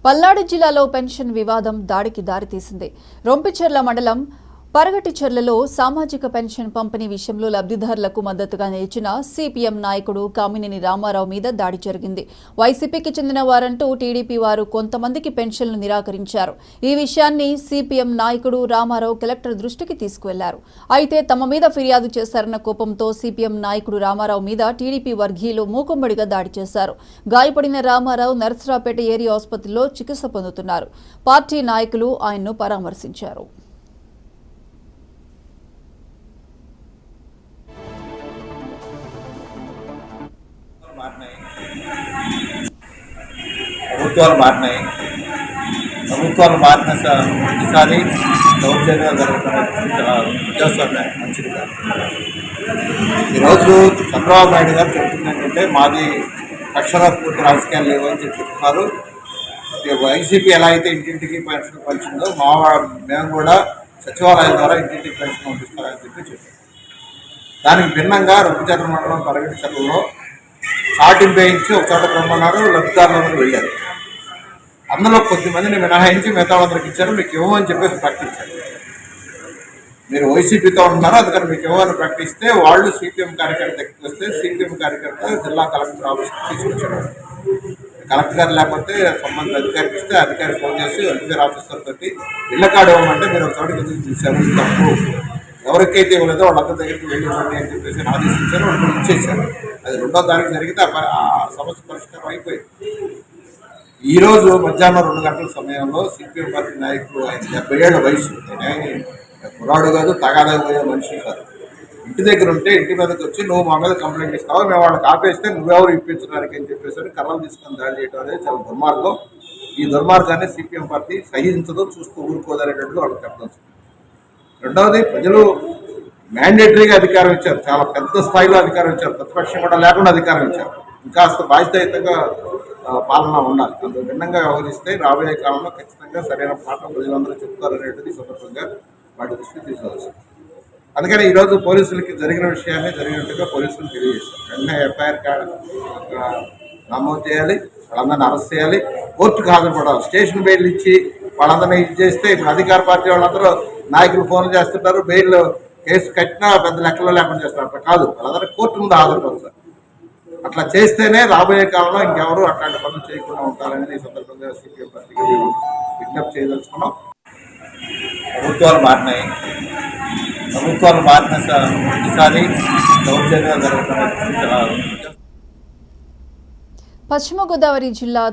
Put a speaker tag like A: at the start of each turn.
A: పల్నాడు జిల్లాలో పెన్షన్ వివాదం దాడికి దారితీసింది. రొంపిచెర్ల మండలం పరగటిచెర్లలో సామాజిక పెన్షన్ పంపిణీ విషయంలో లబ్ధిదారులకు మద్దతుగా నిలిచిన సిపిఎం నాయకుడు కామినేని రామారావు మీద దాడి జరిగింది. వైసీపీకి చెందిన వారంటూ టీడీపీ వారు కొంతమందికి పెన్షన్లు నిరాకరించారు. ఈ విషయాన్ని సిపిఎం నాయకుడు రామారావు కలెక్టర్ దృష్టికి తీసుకువెళ్లారు. అయితే తమ మీద ఫిర్యాదు చేశారన్న కోపంతో సిపిఎం నాయకుడు రామారావు మీద టీడీపీ వర్గీయులు మూకుమ్మడిగా దాడి చేశారు. గాయపడిన రామారావు నర్సరావుపేట ఏరియా ఆసుపత్రిలో చికిత్స పొందుతున్నారు. పార్టీ నాయకులు ఆయన్ను పరామర్శించారు.
B: ప్రభుత్వాలు మారినాయి. ప్రభుత్వాలు మారిన ఈసారి దౌర్జన్యాలు జరుగుతున్నటువంటి చాలా ఉద్యోగస్తులు మంచిది కాదు. ఈరోజు చంద్రబాబు నాయుడు గారు చెప్తుంది ఏంటంటే మాది అక్షరాత్మక రాజకీయాలు లేవు అని చెప్తున్నారు. వైసీపీ ఎలా అయితే ఇంటింటికి పెన్షన్ పంచిందో మేము కూడా సచివాలయం ద్వారా ఇంటింటికి పెన్షన్ పంపిస్తామని చెప్పారు. దానికి భిన్నంగా రొంపిచెర్ల మండలం పరగటిచెర్లలో చాటింపు వేయించి ఒక చోట రమ్మన్నారు. లబ్ధిదారులందరూ వెళ్ళారు. అందులో కొద్దిమందిని మినహాయించి మిగతా వాళ్ళకి ఇచ్చారు. మీకు ఇవ్వమని చెప్పేసి ప్రకటించారు. మీరు వైసీపీతో ఉంటున్నారు, అందుకని మీకు ఇవ్వమని ప్రకటిస్తే వాళ్ళు సిపిఎం కార్యకర్త దగ్గరికి వస్తే సిపిఎం కార్యకర్త జిల్లా కలెక్టర్ ఆఫీస్కి తీసుకొచ్చారు. కలెక్టర్ గారు లేకపోతే సంబంధిత అధికారికి ఇస్తే అధికారి ఫోన్ చేసి వెల్ఫేర్ ఆఫీసర్ తోటి ఇళ్ల కార్డు ఇవ్వమంటే మీరు ఒక చోటకి ఎందుకు చూశారు, తప్పు, ఎవరికైతే ఇవ్వలేదో వాళ్ళందరి దగ్గరికి వెళ్ళివ్వండి అని చెప్పేసి ఆదేశించారు. వాళ్ళు ఇచ్చేసారు. అది 2వ తారీఖు జరిగితే ఆ సమస్య పరిష్కారం అయిపోయింది. ఈరోజు మధ్యాహ్నం 2 గంటల సమయంలో సిపిఎం పార్టీ నాయకుడు, ఆయన 70 ఏళ్ల వయసు, కుర్రాడు కాదు, తగాదపోయే మనిషి కాదు, ఇంటి దగ్గర ఉంటే ఇంటి మీదకి వచ్చి నువ్వు మా మీద కంప్లైంట్ ఇస్తావు, మేము వాళ్ళకి ఆపేస్తే నువ్వెవరు ఇప్పించడానికి అని చెప్పేసి కర్రలు తీసుకొని దాడి చేయడం అనేది చాలా దుర్మార్గం. ఈ దుర్మార్గాన్ని సిపిఎం పార్టీ సహించదో, చూస్తూ ఊరుకోదనేటట్టు వాళ్ళకి చెప్పడం. రెండవది, ప్రజలు మ్యాండేటరీగా అధికారం ఇచ్చారు, చాలా పెద్ద స్థాయిలో అధికారం ఇచ్చారు, ప్రతిపక్షం కూడా లేకుండా అధికారం ఇచ్చారు. ఇంకాస్త బాధ్యతాయుతంగా పాలన ఉండాలి. అందులో భిన్నంగా వ్యవహరిస్తే రాబోయే కాలంలో ఖచ్చితంగా సరైన పాఠం ప్రజలందరూ చెప్తారనేది సందర్భంగా వాటి దృష్టి తీసుకోవచ్చు. అందుకని ఈరోజు పోలీసులకి జరిగిన విషయాన్ని జరిగినట్టుగా పోలీసులు తెలియజేశారు. వెంటనే ఎఫ్ఐఆర్ నమోదు చేయాలి, వాళ్ళందరినీ అరెస్ట్ చేయాలి, కోర్టుకు హాజరుపడాలి. స్టేషన్ బెయిల్ ఇచ్చి వాళ్ళందరినీ ఇది చేస్తే ఇప్పుడు అధికార పార్టీ వాళ్ళందరూ నాయకులు ఫోన్లు చేస్తుంటారు, బెయిల్ కేసు కట్టినా పెద్ద లెక్కలో లేకుండా చేస్తారు. అట్లా కాదు, వాళ్ళందరూ కోర్టు ముందు హాజరుపడతారు. అట్లా చేస్తేనే రాబోయే కాలంలో ఇంకెవరు అట్లాంటి పనులు చేయకుండా ఉంటారనేది ఈ సందర్భంగా సిపిఎం పార్టీకి మేము విజ్ఞప్తి చేయదలుచుకున్నాం. ప్రభుత్వాలు మారినాయి. ప్రభుత్వాలు మారిన ఈసారి దౌర్జన్యాలు జరుగుతున్నటువంటి చాలా
A: పశ్చిమ గోదావరి జిల్లా